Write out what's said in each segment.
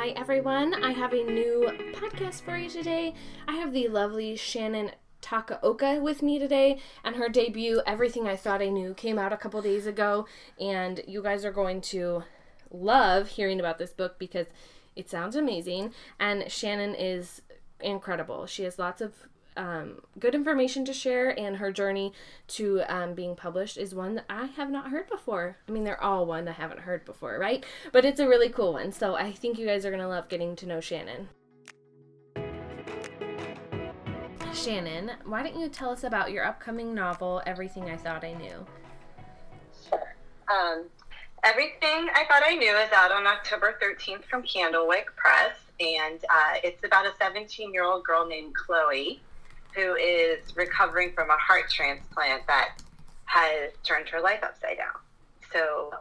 Hi everyone, I have a new podcast for you today. I have the lovely Shannon Takaoka with me today, and her debut, Everything I Thought I Knew, came out a couple days ago, and you guys are going to love hearing about this book because it sounds amazing, and Shannon is incredible. She has lots of good information to share, and her journey to being published is one that I have not heard before. I mean, they're all one I haven't heard before, right? But it's a really cool one, so I think you guys are going to love getting to know Shannon. Shannon, why don't you tell us about your upcoming novel, Everything I Thought I Knew? Sure. Everything I Thought I Knew is out on October 13th from Candlewick Press, and it's about a 17-year-old girl named Chloe who is recovering from a heart transplant that has turned her life upside down. So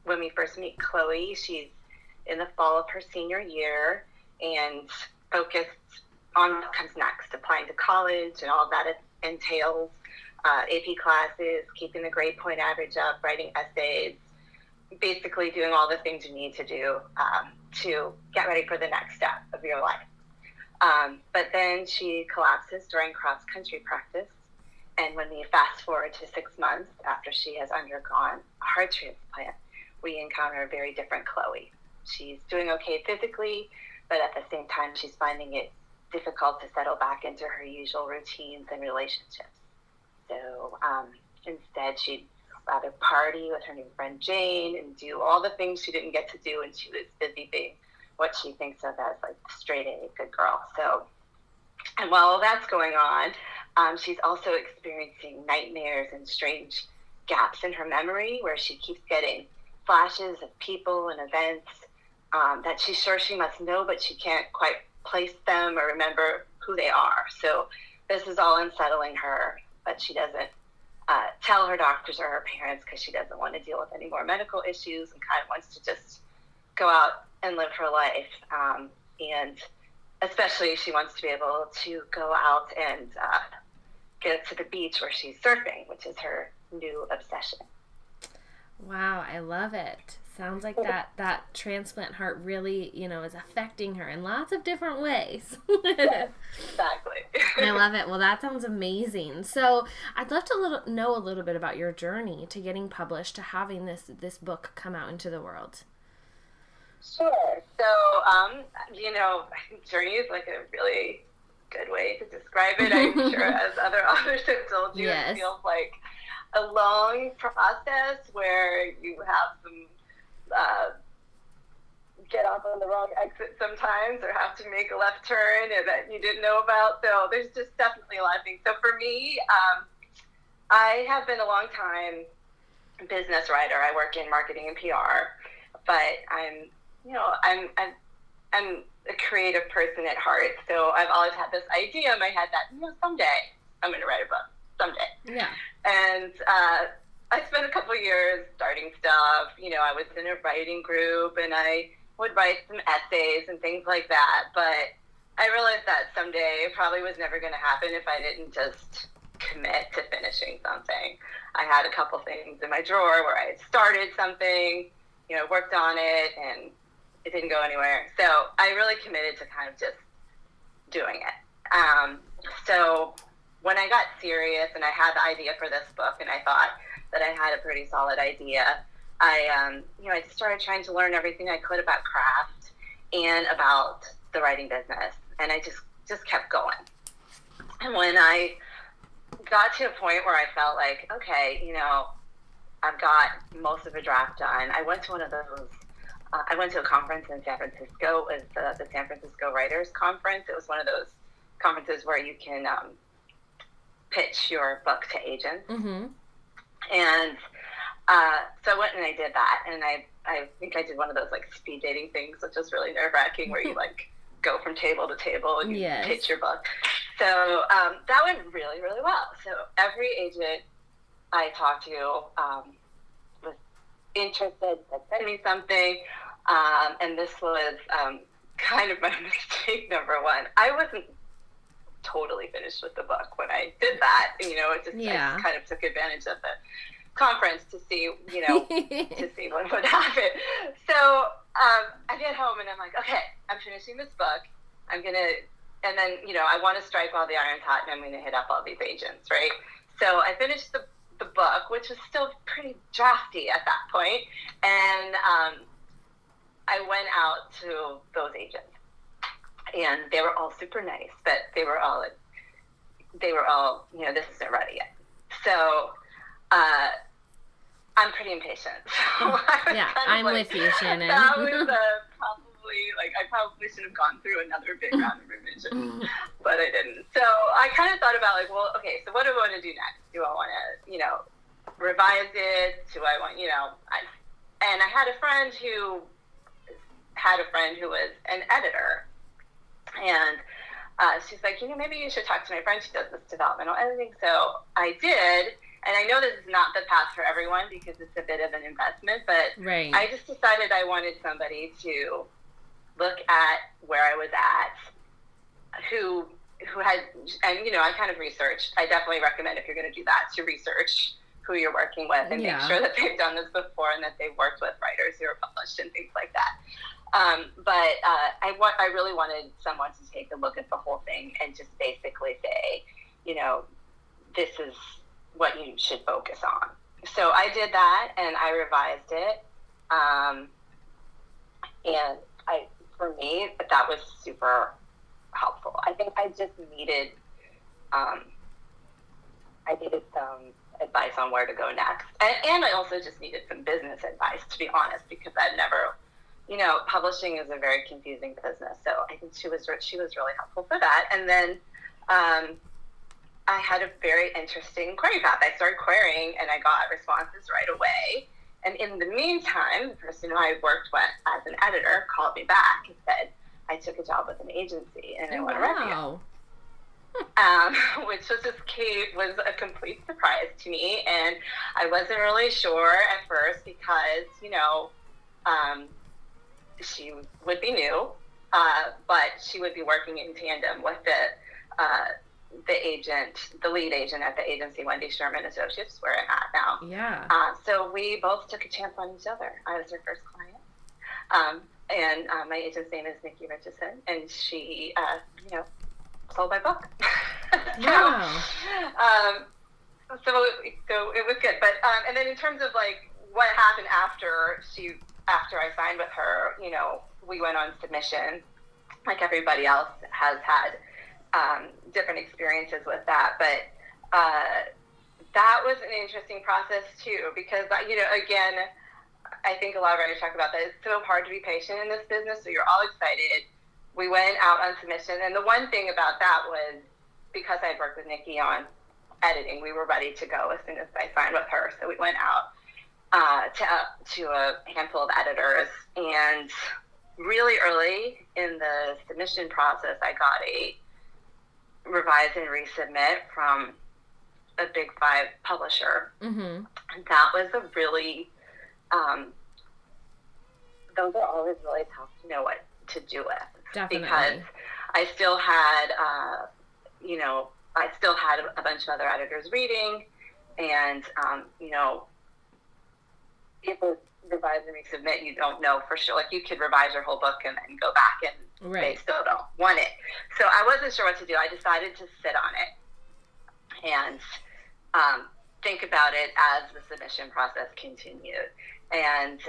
when we first meet Chloe, she's in the fall of her senior year and focused on what comes next, applying to college and all that it entails, AP classes, keeping the grade point average up, writing essays, basically doing all the things you need to do to get ready for the next step of your life. But then she collapses during cross-country practice, and when we fast forward to 6 months after she has undergone a heart transplant, we encounter a very different Chloe. She's doing okay physically, but at the same time, she's finding it difficult to settle back into her usual routines and relationships. So instead, she'd rather party with her new friend Jane and do all the things she didn't get to do when she was busy being what she thinks of as like straight A good girl. So, and while all that's going on, she's also experiencing nightmares and strange gaps in her memory where she keeps getting flashes of people and events that she's sure she must know, but she can't quite place them or remember who they are. So this is all unsettling her, but she doesn't tell her doctors or her parents because she doesn't want to deal with any more medical issues and kind of wants to just go out and live her life. And especially she wants to be able to go out and get to the beach where she's surfing, which is her new obsession. Wow, I love it. Sounds like that transplant heart really, is affecting her in lots of different ways. Yes, exactly. I love it. Well, that sounds amazing. So I'd love to know a little bit about your journey to getting published, to having this book come out into the world. Sure. So, journey is like a really good way to describe it. I'm sure as other authors have told you, Yes. It feels like a long process where you have some get off on the wrong exit sometimes or have to make a left turn that you didn't know about. So there's just definitely a lot of things. So for me, I have been a long time business writer. I work in marketing and PR, but I'm a creative person at heart. So I've always had this idea in my head that, someday I'm going to write a book. Someday. Yeah. And I spent a couple of years starting stuff. I was in a writing group and I would write some essays and things like that. But I realized that someday it probably was never going to happen if I didn't just commit to finishing something. I had a couple things in my drawer where I had started something, worked on it, and it didn't go anywhere. So I really committed to kind of just doing it. So when I got serious and I had the idea for this book and I thought that I had a pretty solid idea, I just started trying to learn everything I could about craft and about the writing business. And I just kept going. And when I got to a point where I felt like, okay, I've got most of a draft done, I went to one of those I went to a conference in San Francisco. It was the San Francisco Writers Conference. It was one of those conferences where you can pitch your book to agents. Mm-hmm. And so I went and I did that. And I think I did one of those like speed dating things, which was really nerve-wracking, where you like go from table to table and you pitch your book. So that went really, really well. So every agent I talked to was interested, said, send me something. And this was kind of my mistake number one. I wasn't totally finished with the book when I did that. I just kind of took advantage of the conference to see, to see what would happen. So I get home and I'm like, okay, I've finishing this book. And then, I want to strike while the iron's hot, and I'm going to hit up all these agents, right? So I finished the book, which was still pretty drafty at that point, and I went out to those agents, and they were all super nice, but they were all, this isn't ready yet. So I'm pretty impatient. So I'm with you, Shannon. That was probably, I probably should have gone through another big round of revision, but I didn't. So I kind of thought about, okay, so what do I want to do next? Do I want to, revise it? Do I want, and I had a friend who was an editor, and she's like, maybe you should talk to my friend. She does this developmental editing. So I did. And I know this is not the path for everyone because it's a bit of an investment, but right. I just decided I wanted somebody to look at where I was at, who had, and, I kind of researched. I definitely recommend, if you're going to do that, to research who you're working with and make sure that they've done this before and that they've worked with writers who are published and things like that. But I really wanted someone to take a look at the whole thing and just basically say, this is what you should focus on. So I did that, and I revised it. And for me, that was super helpful. I think I just needed, some advice on where to go next. And I also just needed some business advice, to be honest, because I'd never, publishing is a very confusing business. So I think she was really helpful for that. And then, I had a very interesting query path. I started querying, and I got responses right away. And in the meantime, the person who I worked with as an editor called me back and said, I took a job with an agency, and I want to review. Which was a complete surprise to me. And I wasn't really sure at first because, she would be new, but she would be working in tandem with the lead agent at the agency, Wendy Sherman Associates, where I'm at now. Yeah. So we both took a chance on each other. I was her first client. And my agent's name is Nikki Richardson, and she, sold my book. Wow. So it was good. But, and then in terms of what happened after I signed with her, we went on submission, like everybody else has had different experiences with that. But that was an interesting process too, because, again, I think a lot of writers talk about that. It's so hard to be patient in this business. So you're all excited. We went out on submission. And the one thing about that was, because I had worked with Nikki on editing, we were ready to go as soon as I signed with her. So we went out to a handful of editors, and really early in the submission process, I got a revise and resubmit from a Big 5 publisher. Mm-hmm. And that was a really, those are always really tough to know what to do with. Definitely. Because I still had, a bunch of other editors reading, and, if it was revise and resubmit, you don't know for sure. You could revise your whole book and then go back, and they still don't want it. So I wasn't sure what to do. I decided to sit on it and think about it as the submission process continued. And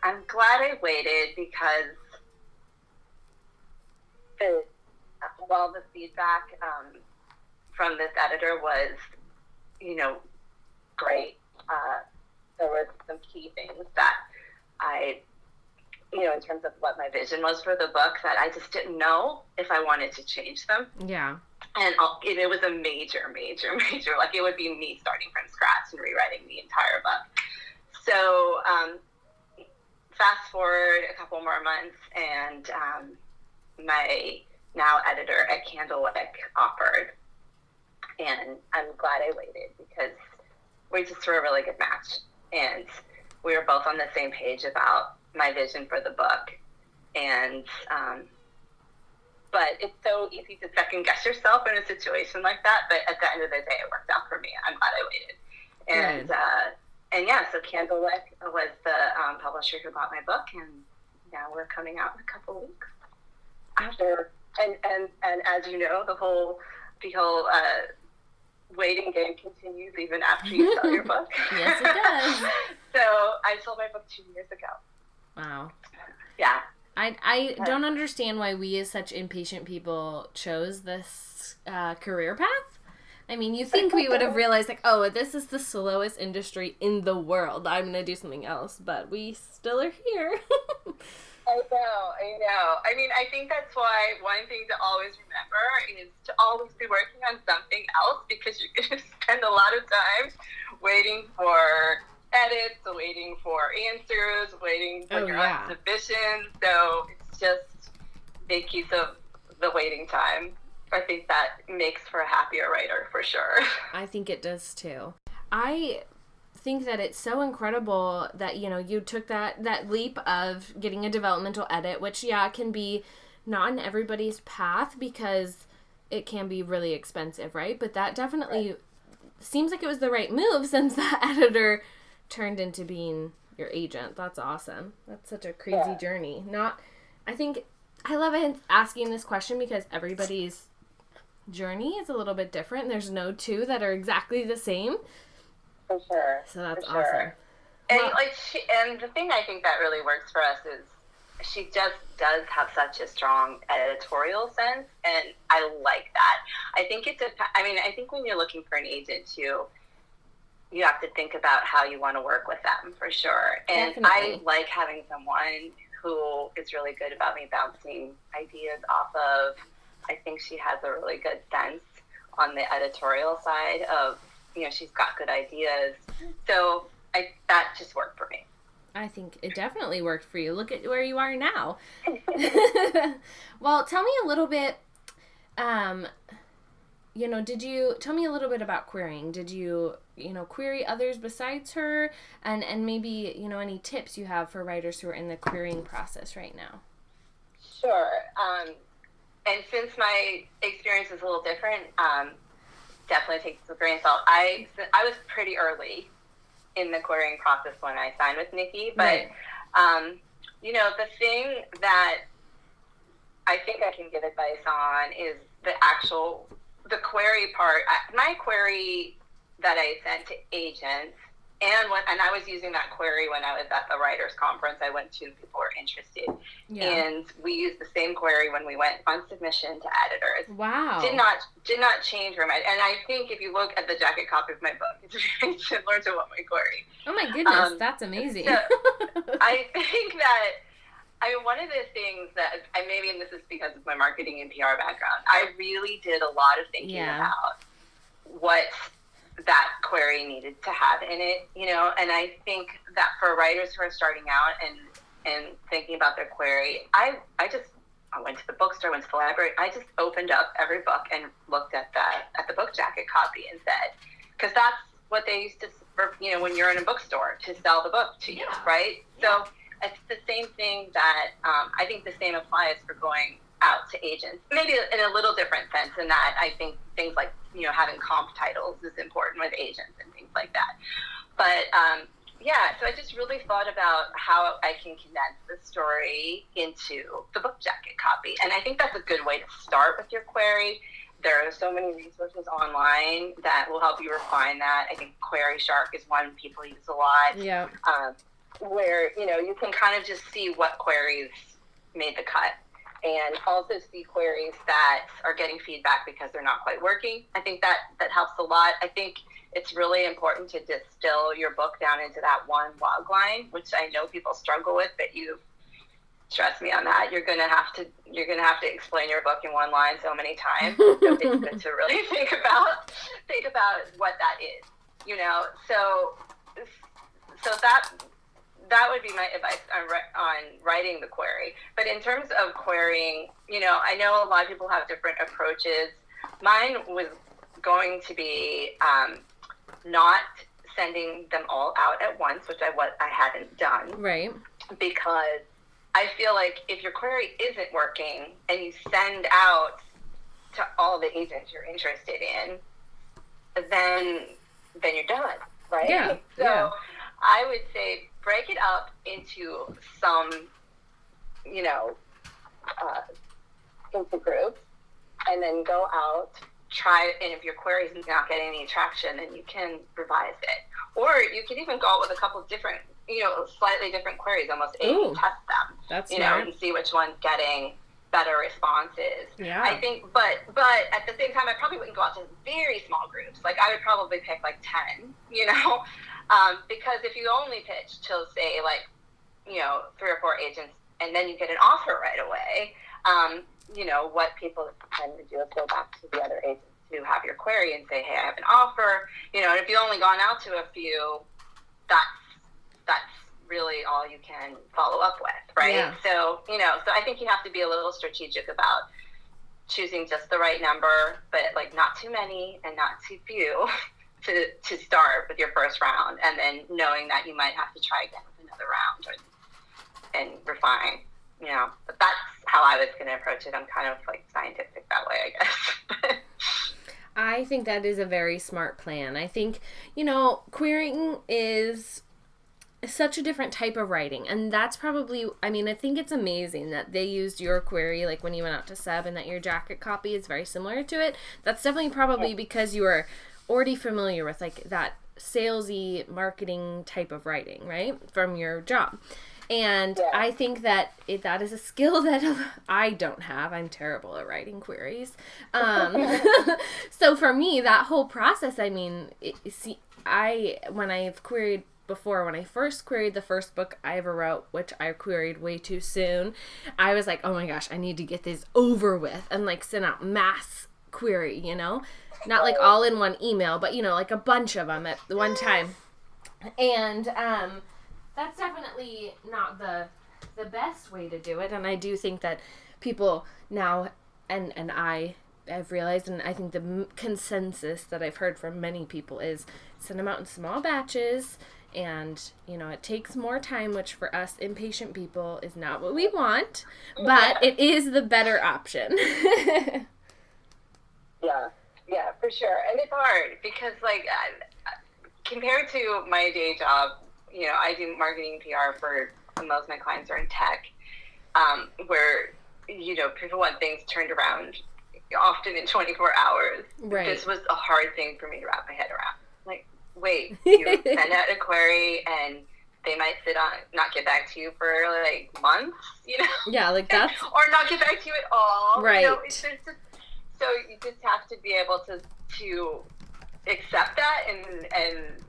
I'm glad I waited, because while the feedback from this editor was, great, there were some key things that I, in terms of what my vision was for the book, that I just didn't know if I wanted to change them. Yeah. And it was a major, it would be me starting from scratch and rewriting the entire book. So fast forward a couple more months, and my now editor at Candlewick offered, and I'm glad I waited, because we just were a really good match. And we were both on the same page about my vision for the book. And, but it's so easy to second guess yourself in a situation like that. But at the end of the day, it worked out for me. I'm glad I waited. And so Candlewick was the publisher who bought my book, and now we're coming out in a couple of weeks. after, and as you know, the whole waiting game continues even after you sell your book. Yes, it does. So I sold my book 2 years ago. Wow. Yeah. I don't understand why we as such impatient people chose this career path. I mean, you think we would have realized, like, oh, this is the slowest industry in the world. I'm going to do something else, but we still are here. I know. I mean, I think that's why one thing to always remember is to always be working on something else, because you're going to spend a lot of time waiting for edits, waiting for answers, waiting when you're on submission. So it's just make use of the waiting time. I think that makes for a happier writer for sure. I think it does too. I think that it's so incredible that, you know, you took that leap of getting a developmental edit, which can be not in everybody's path because it can be really expensive, right? But that definitely seems like it was the right move, since that editor turned into being your agent. That's awesome. That's such a crazy journey. I love asking this question because everybody's journey is a little bit different. There's no two that are exactly the same. For sure. So that's awesome. And and the thing I think that really works for us is she just does have such a strong editorial sense, and I like that. I think I think when you're looking for an agent too, you have to think about how you want to work with them, for sure. And definitely. I like having someone who is really good about me bouncing ideas off of. I think she has a really good sense on the editorial side of, you know, she's got good ideas. So that just worked for me. I think it definitely worked for you. Look at where you are now. Well, tell me a little bit, tell me a little bit about querying. Did you query others besides her? And maybe, any tips you have for writers who are in the querying process right now? Sure. And since my experience is a little different, definitely take this with a grain of salt. I was pretty early in the querying process when I signed with Nikki, but the thing that I think I can give advice on is the query part. My query that I sent to agents, and I was using that query when I was at the writers conference I went to. People were interested, and we used the same query when we went on submission to editors. Wow! Did not change very much. And I think if you look at the jacket copy of my book, it's very similar to what my query. Oh my goodness, that's amazing. So I think that one of the things that maybe, and this is because of my marketing and PR background, I really did a lot of thinking about what that query needed to have in it, and I think that for writers who are starting out and thinking about their query, I went to the bookstore, went to the library, I just opened up every book and looked at the book jacket copy and said, because that's what they used to, when you're in a bookstore, to sell the book to you, right? So it's the same thing that I think the same applies for going out to agents, maybe in a little different sense in that I think things like, having comp titles is important with agents and things like that. But so I just really thought about how I can condense the story into the book jacket copy. And I think that's a good way to start with your query. There are so many resources online that will help you refine that. I think Query Shark is one people use a lot. Yeah. Where, you can kind of just see what queries made the cut, and also see queries that are getting feedback because they're not quite working. I think that helps a lot. I think it's really important to distill your book down into that one log line, which I know people struggle with, but you trust me on that. You're gonna have to explain your book in one line so many times. So it's good to really think about what that is. So that would be my advice on writing the query. But in terms of querying, I know a lot of people have different approaches. Mine was going to be not sending them all out at once, which I hadn't done. Right. Because I feel like if your query isn't working and you send out to all the agents you're interested in, then you're done, right? Yeah. So I would say break it up into some, into groups, and then go out, try, and if your query is not getting any traction, then you can revise it. Or you could even go out with a couple different, slightly different queries, almost A/B test them. That's smart. And see which one's getting better responses. Yeah. I think, but at the same time, I probably wouldn't go out to very small groups. Like, I would probably pick like 10, because if you only pitch to, say, like, 3 or 4 agents, and then you get an offer right away, what people tend to do is go back to the other agents who have your query and say, hey, I have an offer, and if you've only gone out to a few, that's really all you can follow up with, right? Yeah. So I think you have to be a little strategic about choosing just the right number, but like not too many and not too few to start with your first round, and then knowing that you might have to try again with another round and refine. But that's how I was going to approach it. I'm kind of like scientific that way, I guess. I think that is a very smart plan. I think, querying is such a different type of writing, and that's probably, I think it's amazing that they used your query, like when you went out to Seb, and that your jacket copy is very similar to it. That's definitely probably because you are already familiar with like that salesy marketing type of writing, right, from your job. And I think that that is a skill that I don't have. I'm terrible at writing queries. So for me, that whole process, when I've queried before, when I first queried the first book I ever wrote, which I queried way too soon, I was like, oh my gosh, I need to get this over with and like send out mass query, not like all in one email, but like a bunch of them at one time. And that's definitely not the best way to do it. And I do think that people now, and I've realized, and I think the consensus that I've heard from many people is send them out in small batches. And, it takes more time, which for us impatient people is not what we want, but it is the better option. Yeah, for sure. And it's hard because, like, compared to my day job, I do marketing PR for most of my clients are in tech, where, people want things turned around often in 24 hours. Right. This was a hard thing for me to wrap my head around. Like, wait, you send out a query and they might not get back to you for like months, Yeah, like that's... or not get back to you at all. Right. So you just have to be able to accept that and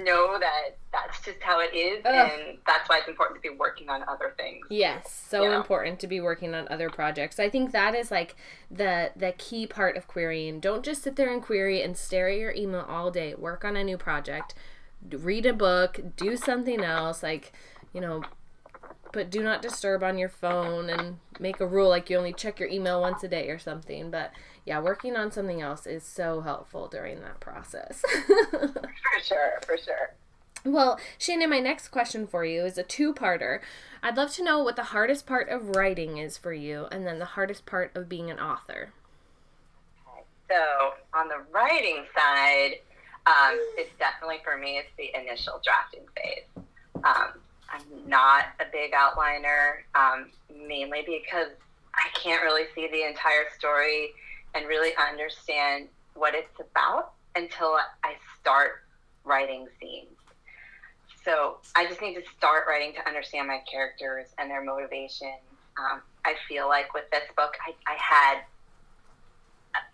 know that that's just how it is. And that's why it's important to be working on other things. Yes, so important to be working on other projects. I think that is like the key part of querying. Don't just sit there and query and stare at your email all day. Work on a new project. Read a book. Do something else. Like, put do not disturb on your phone and make a rule like you only check your email once a day or something. But yeah, working on something else is so helpful during that process. For sure. Well, Shannon, my next question for you is a two-parter. I'd love to know what the hardest part of writing is for you, and then the hardest part of being an author. Okay. So on the writing side, it's definitely for me, it's the initial drafting phase. I'm not a big outliner, mainly because I can't really see the entire story and really understand what it's about until I start writing scenes. So I just need to start writing to understand my characters and their motivations. I feel like with this book, I had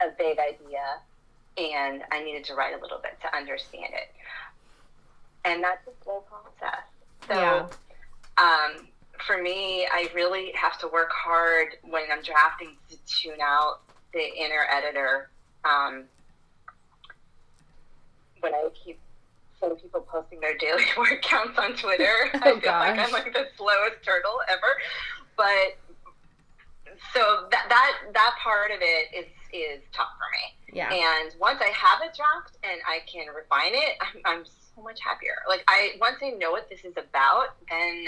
a vague idea and I needed to write a little bit to understand it. And that's a slow process. So for me, I really have to work hard when I'm drafting to tune out the inner editor. When I keep seeing people posting their daily word counts on Twitter, I feel like I'm like the slowest turtle ever. But so that part of it is tough for me. Yeah. And once I have a draft and I can refine it, I'm so much happier. Like once I know what this is about, then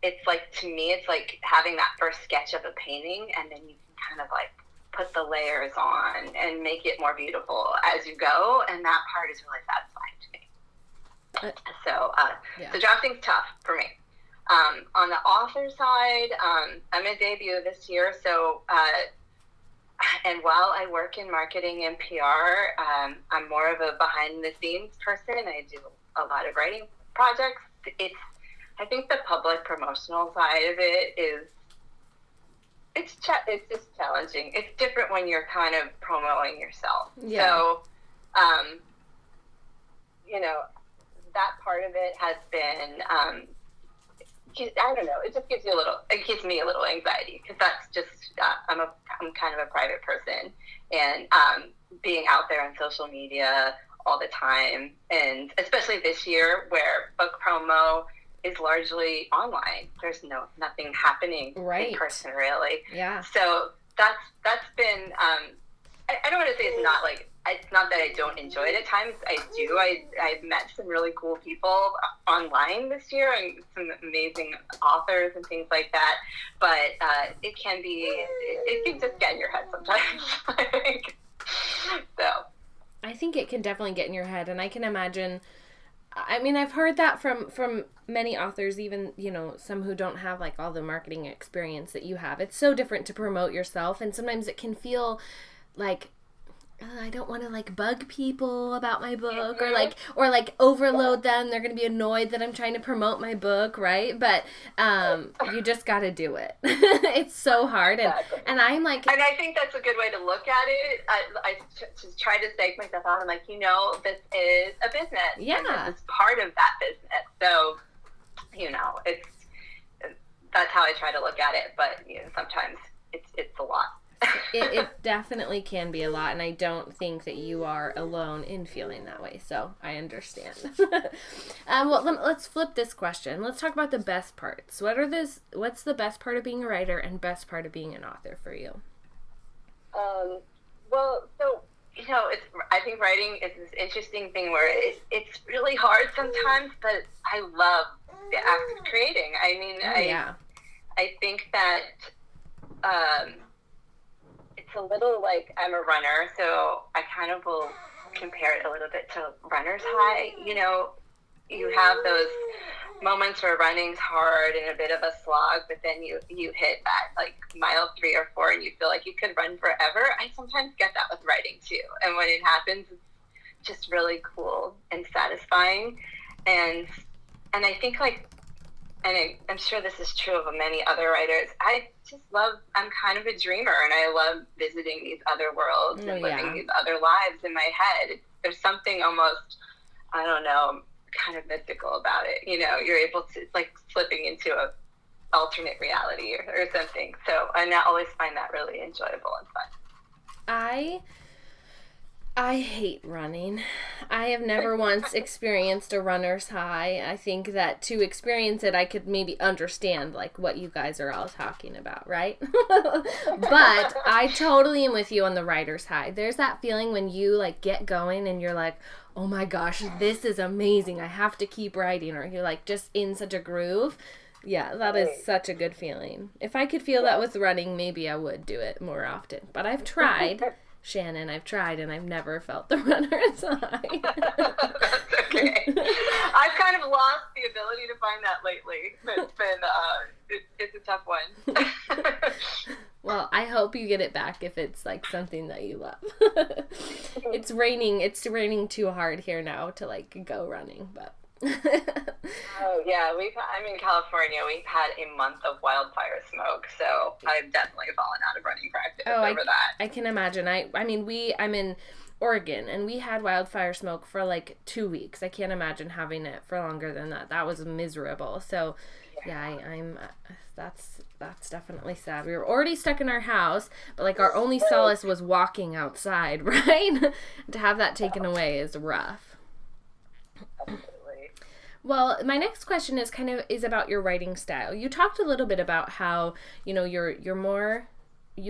it's like, to me, it's like having that first sketch of a painting, and then you can kind of like put the layers on and make it more beautiful as you go. And that part is really satisfying to me. So drafting's tough for me. On the author side, I'm a debut this year, so And while I work in marketing and PR, I'm more of a behind-the-scenes person. I do a lot of writing projects. I think the public promotional side of it is, it's just challenging. It's different when you're kind of promoting yourself. Yeah. So, that part of it has been, I don't know, it just gives me a little anxiety, because that's just, I'm kind of a private person, and being out there on social media all the time, and especially this year where book promo is largely online. There's nothing happening right. in person, really. Yeah. So that's been, I don't want to say it's not that I don't enjoy it at times. I do. I've met some really cool people online this year, and some amazing authors and things like that. But it can just get in your head sometimes, I think. So. I think it can definitely get in your head, and I can imagine. I mean, I've heard that from many authors, even, some who don't have like all the marketing experience that you have. It's so different to promote yourself, and sometimes it can feel like, I don't want to like bug people about my book, or like overload them. They're going to be annoyed that I'm trying to promote my book, right? But you just got to do it. It's so hard, and I'm like, and I think that's a good way to look at it. I just try to psych myself out. I'm like, this is a business. Yeah, and this is part of that business. So, that's how I try to look at it. But sometimes it's a lot. It definitely can be a lot, and I don't think that you are alone in feeling that way, so I understand. Well, let's flip this question. Let's talk about the best parts. What's the best part of being a writer and best part of being an author for you? Well, so, I think writing is this interesting thing where it's really hard sometimes, but I love the act of creating. I mean, I think that, it's a little like, I'm a runner, so I kind of will compare it a little bit to runner's high. You have those moments where running's hard and a bit of a slog, but then you hit that like mile 3 or 4 and you feel like you could run forever. I sometimes get that with writing too. And when it happens, it's just really cool and satisfying. And I think I'm sure this is true of many other writers, I'm kind of a dreamer, and I love visiting these other worlds and living these other lives in my head. There's something almost, I don't know, kind of mystical about it. You're able to, like, slipping into a alternate reality or something. So I always find that really enjoyable and fun. I hate running. I have never once experienced a runner's high. I think that to experience it, I could maybe understand like what you guys are all talking about, right? But I totally am with you on the writer's high. There's that feeling when you like get going and you're like, oh my gosh, this is amazing. I have to keep writing, or you're like just in such a groove. Yeah, that is such a good feeling. If I could feel that with running, maybe I would do it more often. But I've tried. Shannon, I've tried, and I've never felt the runner's high. That's okay. I've kind of lost the ability to find that lately. It's been, it's a tough one. Well, I hope you get it back if it's like something that you love. It's raining too hard here now to like go running, but. Oh yeah, I'm in California. We've had a month of wildfire smoke, so I've definitely fallen out of running practice over that. I can imagine. I'm in Oregon, and we had wildfire smoke for like 2 weeks. I can't imagine having it for longer than that. That was miserable. So that's definitely sad. We were already stuck in our house, but like our only solace was walking outside, right? To have that taken away is rough. Well, my next question is about your writing style. You talked a little bit about how, you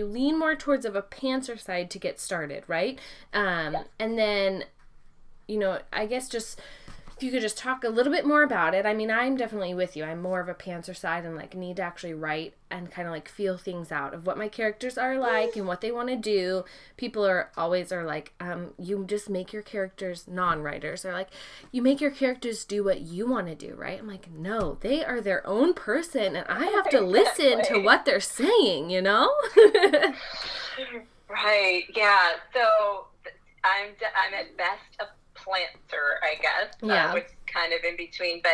lean more towards of a pantser side to get started, right? And then, I guess just if you could just talk a little bit more about it. I mean, I'm definitely with you. I'm more of a pantser side and like need to actually write and kind of like feel things out of what my characters are like and what they want to do. People are like, you just make your characters, non-writers, they're like, you make your characters do what you want to do, right? I'm like, no, they are their own person and I have to listen to what they're saying, Right. Yeah. So I'm at best a planter, I guess, which is kind of in between. But,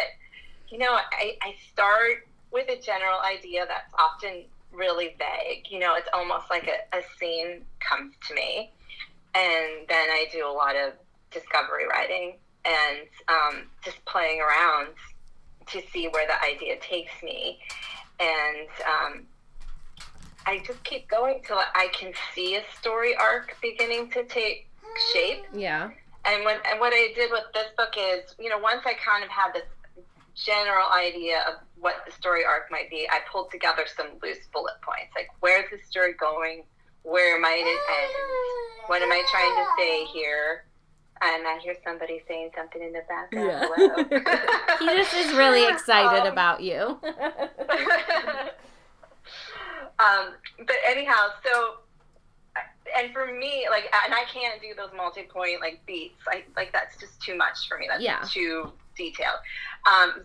I start with a general idea that's often really vague. It's almost like a scene comes to me. And then I do a lot of discovery writing and just playing around to see where the idea takes me. And I just keep going till I can see a story arc beginning to take shape. Yeah. And what I did with this book is, once I kind of had this general idea of what the story arc might be, I pulled together some loose bullet points. Like, where's the story going? Where might it end? What am I trying to say here? And I hear somebody saying something in the background. Yeah. Hello. He just is really excited about you. But anyhow, so, and for me, and I can't do those multi-point, beats. That's just too much for me. That's too detailed.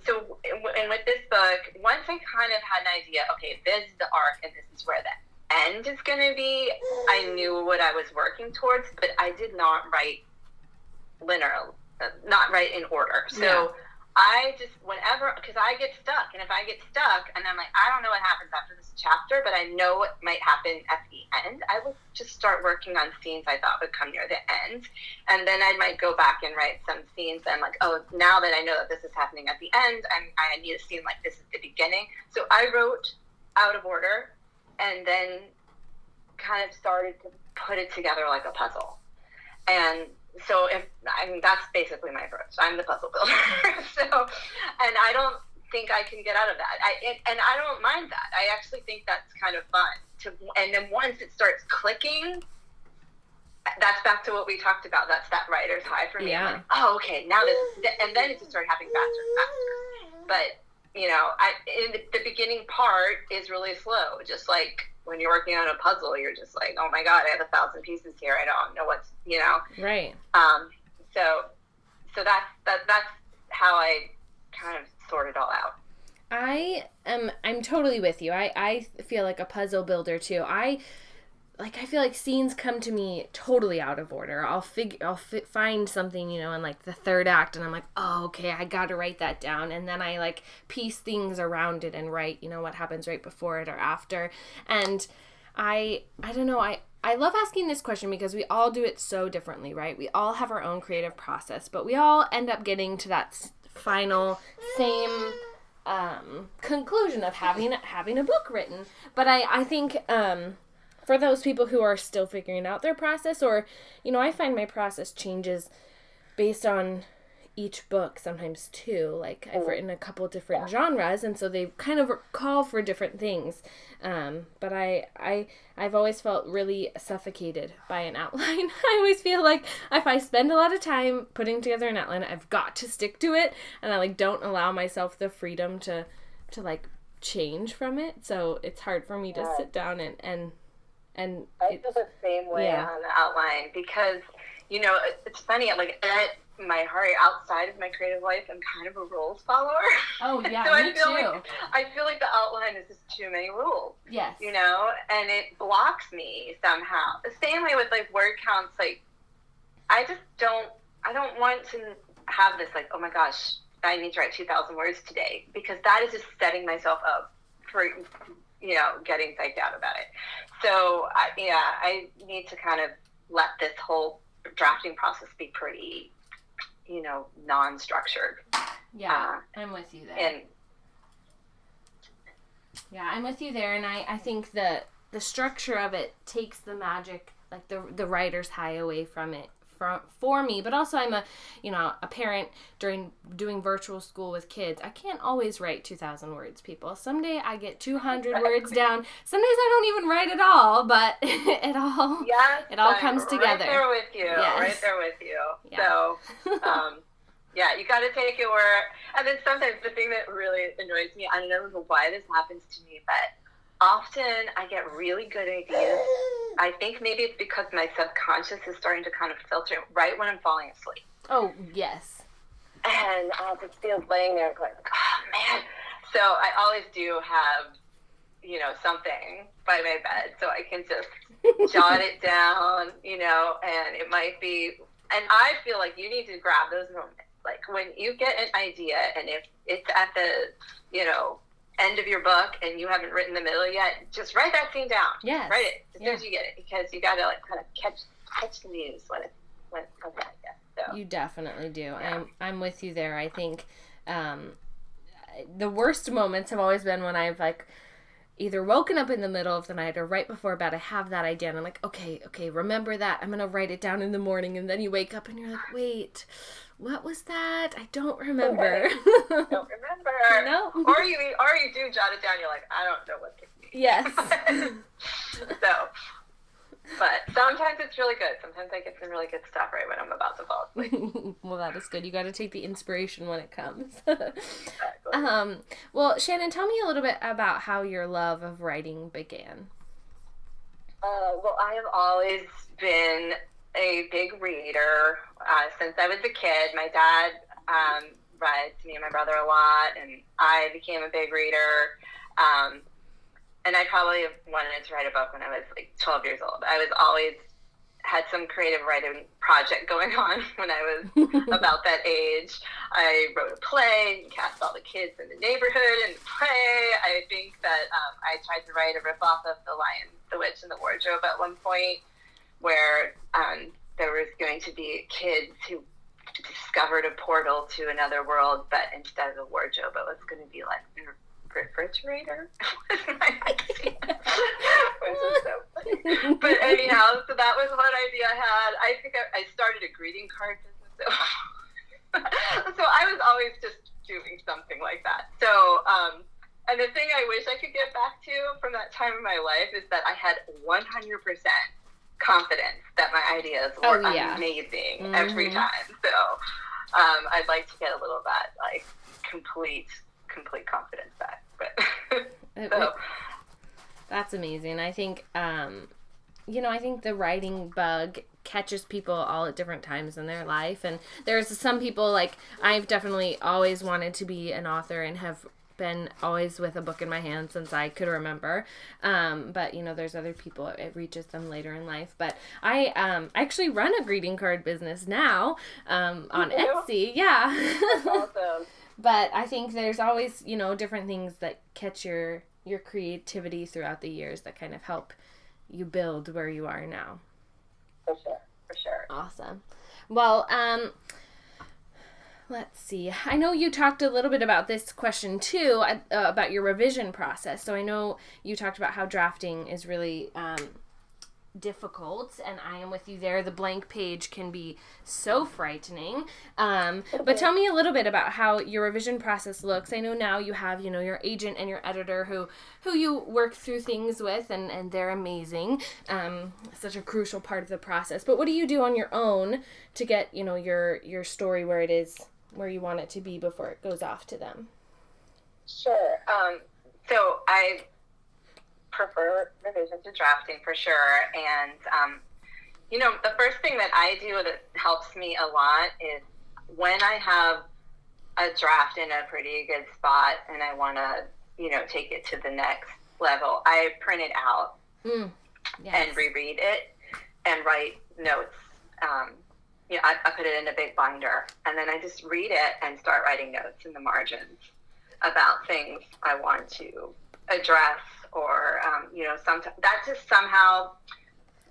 So, and with this book, once I kind of had an idea, okay, this is the arc and this is where the end is going to be, I knew what I was working towards, but I did not write linear, not write in order. So I just, because I get stuck, and if I get stuck and I'm like, I don't know what happens after this chapter, but I know what might happen at the end, I would just start working on scenes I thought would come near the end. And then I might go back and write some scenes and I'm like, oh, now that I know that this is happening at the end, I need a scene like this at the beginning. So I wrote out of order and then kind of started to put it together like a puzzle. And so that's basically my approach. I'm the puzzle builder. And I don't think I can get out of that. And I don't mind that. I actually think that's kind of fun. And then once it starts clicking, that's back to what we talked about. That's that writer's high for me. I'm like, oh, okay, now this, and then it just started happening faster and faster. But, in the beginning part is really slow. Just like when you're working on a puzzle, you're just like, oh my God, I have 1,000 pieces here. I don't know what's, Right. So that's how I kind of sort it all out. I'm totally with you. I feel like a puzzle builder too. I feel like scenes come to me totally out of order. I'll find something, in like the third act, and I'm like, oh, okay, I got to write that down. And then I piece things around it and write, what happens right before it or after. And I don't know, I love asking this question because we all do it so differently, right? We all have our own creative process, but we all end up getting to that final same conclusion of having a book written. But I think for those people who are still figuring out their process, or, I find my process changes based on each book sometimes too. I've written a couple different genres, and so they kind of call for different things. But I've always felt really suffocated by an outline. I always feel like if I spend a lot of time putting together an outline, I've got to stick to it, and I don't allow myself the freedom to change from it. So it's hard for me to sit down and I feel the same way on the outline because, it's funny, at my heart, outside of my creative life, I'm kind of a rules follower. Oh, yeah, so me too. I feel like the outline is just too many rules. Yes. And it blocks me somehow. The same way with, word counts, I don't want to have this, oh my gosh, I need to write 2,000 words today, because that is just setting myself up for, getting psyched out about it. So, I need to kind of let this whole drafting process be pretty, non-structured. Yeah, I'm with you there. I'm with you there, and I think the structure of it takes the magic, the writer's high away from it. For me, but also I'm a parent doing virtual school with kids. I can't always write 2,000 words, people. Someday I get 200 words down. Some days I don't even write at all, but it all comes together. Right there with you. Yes. Right there with you. Yeah. So, you got to take it where. And then sometimes the thing that really annoys me, I don't know why this happens to me, but often I get really good ideas. I think maybe it's because my subconscious is starting to kind of filter right when I'm falling asleep. Oh, yes. And I'll just feel laying there going, oh, man. So I always do have something by my bed so I can just jot it down, and it might be, and I feel like you need to grab those moments. Like when you get an idea and if it's at the, end of your book and you haven't written the middle yet, just write that scene down. Yes. Write it as soon as you get it, because you got to like kind of catch the muse when it comes out. So. You definitely do. Yeah. I'm with you there. I think the worst moments have always been when I've like either woken up in the middle of the night or right before bed. I have that idea and I'm like, okay, remember that. I'm going to write it down in the morning. And then you wake up and you're like, wait, what was that? I don't remember. Don't remember. No. Or you do jot it down. You're like, I don't know what this means. Yes. But sometimes it's really good. Sometimes I get some really good stuff right when I'm about to fall asleep. Well, that is good. You got to take the inspiration when it comes. Exactly. Well, Shannon, tell me a little bit about how your love of writing began. Well, I have always been a big reader since I was a kid. My dad read to me and my brother a lot, and I became a big reader. And I probably wanted to write a book when I was like 12 years old. I was always had some creative writing project going on when I was about that age. I wrote a play and cast all the kids in the neighborhood in the play. I think that I tried to write a ripoff of The Lion, the Witch, and the Wardrobe at one point, where there was going to be kids who discovered a portal to another world, but instead of a wardrobe, it was going to be like refrigerator. Which is so funny. But anyhow, so that was one idea I had. I think I started a greeting card business. So I was always just doing something like that. So, and the thing I wish I could get back to from that time in my life is that I had 100% confidence that my ideas were amazing every time. So I'd like to get a little of that, like, complete confidence back. But so. That's amazing. I think I think the writing bug catches people all at different times in their life, and there's some people, like, I've definitely always wanted to be an author and have been always with a book in my hand since I could remember, but there's other people, it reaches them later in life. But I actually run a greeting card business now on Etsy. Yeah. That's awesome. But I think there's always, different things that catch your creativity throughout the years that kind of help you build where you are now. For sure. Awesome. Well, let's see. I know you talked a little bit about this question too, about your revision process. So I know you talked about how drafting is really difficult, and I am with you there. The blank page can be so frightening. But tell me a little bit about how your revision process looks. I know now you have, your agent and your editor who you work through things with, and they're amazing. Such a crucial part of the process. But what do you do on your own to get, your story where it is, where you want it to be before it goes off to them? Sure. So I prefer revision to drafting for sure. And, the first thing that I do that helps me a lot is when I have a draft in a pretty good spot and I want to, take it to the next level, I print it out and reread it and write notes. I put it in a big binder, and then I just read it and start writing notes in the margins about things I want to address, or, sometimes that just somehow,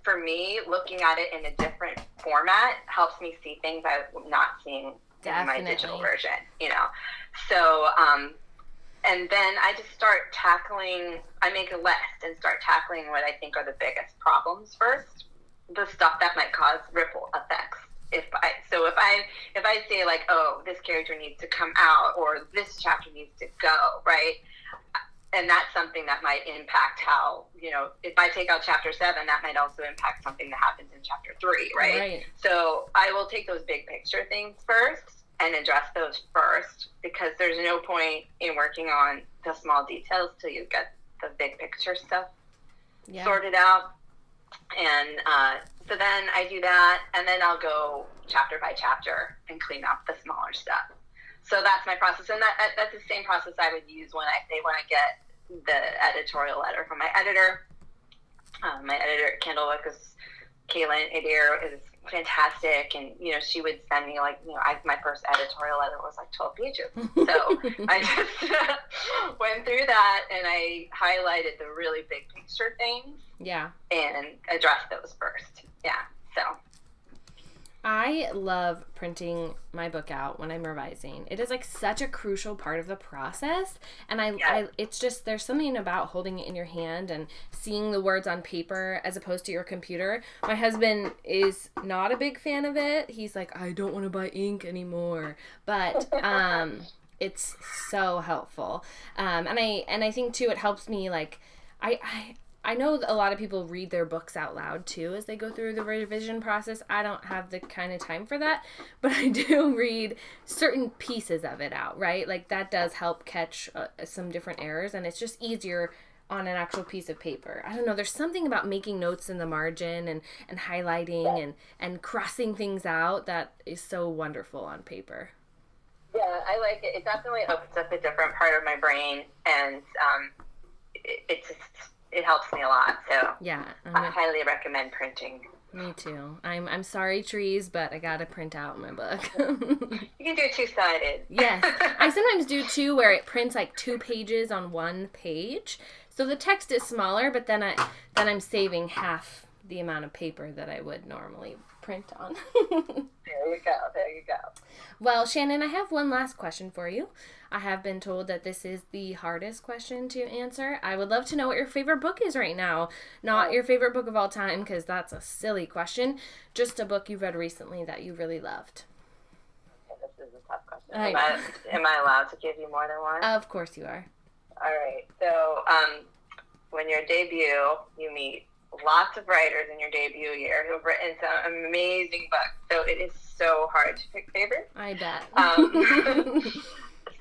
for me, looking at it in a different format helps me see things I'm not seeing in my digital version, So, and then I just start I make a list and start tackling what I think are the biggest problems first, the stuff that might cause ripple effects. If I say like, oh, this character needs to come out, or this chapter needs to go, right? And that's something that might impact how, if I take out chapter 7, that might also impact something that happens in chapter 3, right? So I will take those big picture things first and address those first, because there's no point in working on the small details till you get the big picture stuff sorted out. And so then I do that, and then I'll go chapter by chapter and clean up the smaller stuff. So that's my process, and that's the same process I would use when I get the editorial letter from my editor. My editor at Candlewick is Caitlin Adair, is fantastic, and she would send me my first editorial letter was 12 pages. So I just went through that and I highlighted the really big picture things. Yeah. And addressed those first. Yeah. So I love printing my book out when I'm revising. It is such a crucial part of the process. And it's just, there's something about holding it in your hand and seeing the words on paper as opposed to your computer. My husband is not a big fan of it. He's like, I don't want to buy ink anymore. But it's so helpful. And I think too, it helps me I know a lot of people read their books out loud, too, as they go through the revision process. I don't have the kind of time for that, but I do read certain pieces of it out, right? That does help catch some different errors, and it's just easier on an actual piece of paper. I don't know, there's something about making notes in the margin and highlighting and crossing things out that is so wonderful on paper. Yeah, I like it. It definitely opens up a different part of my brain, and it helps me a lot, so yeah, I highly recommend printing. Me too. I'm sorry, trees, but I gotta print out my book. You can do two-sided. Yes. I sometimes do too, where it prints 2 pages on 1 page. So the text is smaller, but then I'm saving half the amount of paper that I would normally print on. There you go. Well, Shannon, I have one last question for you. I have been told that this is the hardest question to answer. I would love to know what your favorite book is right now. Not your favorite book of all time, because that's a silly question. Just a book you've read recently that you really loved. Okay, this is a tough question. Am I allowed to give you more than one? Of course you are. All right. So when your debut, you meet lots of writers in your debut year who've written some amazing books. So it is so hard to pick favorites. I bet.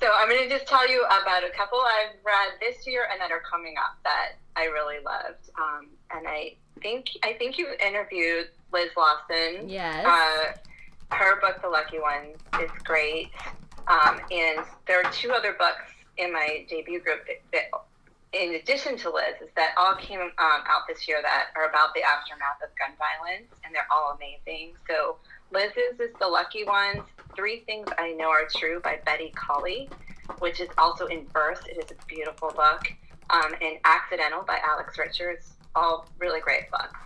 So I'm going to just tell you about a couple I've read this year and that are coming up that I really loved. And I think you interviewed Liz Lawson. Yes. Her book, The Lucky One, is great. And there are 2 other books in my debut group that, in addition to Liz, that all came out this year that are about the aftermath of gun violence, and they're all amazing. So Liz's is The Lucky Ones, 3 Things I Know Are True by Betty Colley, which is also in verse. It is a beautiful book. And Accidental by Alex Richards, all really great books.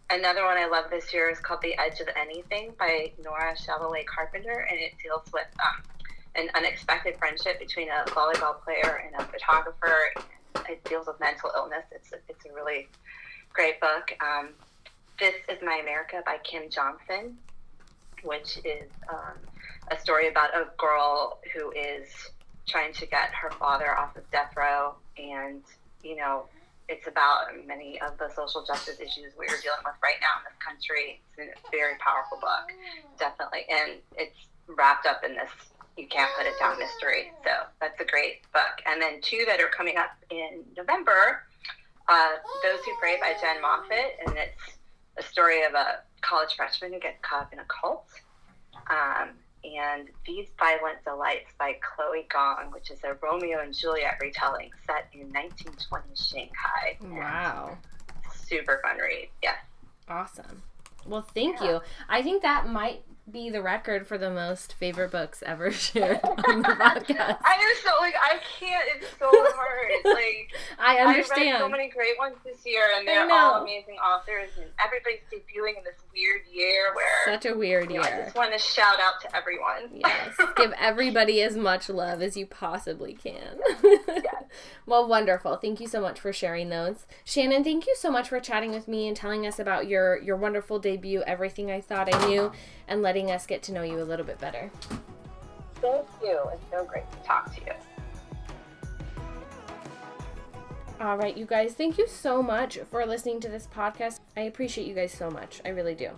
Another one I love this year is called The Edge of Anything by Nora Chevalier Carpenter, and it deals with an unexpected friendship between a volleyball player and a photographer. It deals with mental illness. It's a really great book. This Is My America by Kim Johnson, which is a story about a girl who is trying to get her father off of death row, and it's about many of the social justice issues we're dealing with right now in this country. It's a very powerful book, definitely, and it's wrapped up in this you can't put it down mystery. So that's a great book. And then 2 that are coming up in November, Those Who Pray by Jen Moffitt, and it's a story of a college freshman who gets caught up in a cult. And These Violent Delights by Chloe Gong, which is a Romeo and Juliet retelling set in 1920 Shanghai. Wow. Super fun read. Yes. Awesome. Well, thank you. I think that might be the record for the most favorite books ever shared on the podcast. I can't, it's so hard. I understand. I read so many great ones this year, and they're all amazing authors, and everybody's debuting in this weird year where... Such a weird year. I just want to shout out to everyone. Yes. Give everybody as much love as you possibly can. Yes. Well, wonderful. Thank you so much for sharing those. Shannon, thank you so much for chatting with me and telling us about your wonderful debut, Everything I Thought I Knew, and letting us get to know you a little bit better. Thank you. It's so great to talk to you. All right, you guys, thank you so much for listening to this podcast. I appreciate you guys so much. I really do.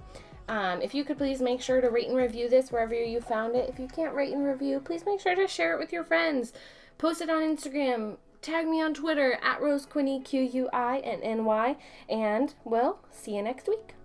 If you could please make sure to rate and review this wherever you found it. If you can't rate and review, please make sure to share it with your friends. Post it on Instagram. Tag me on Twitter @RoseQuinny, QUINNY, and we'll see you next week.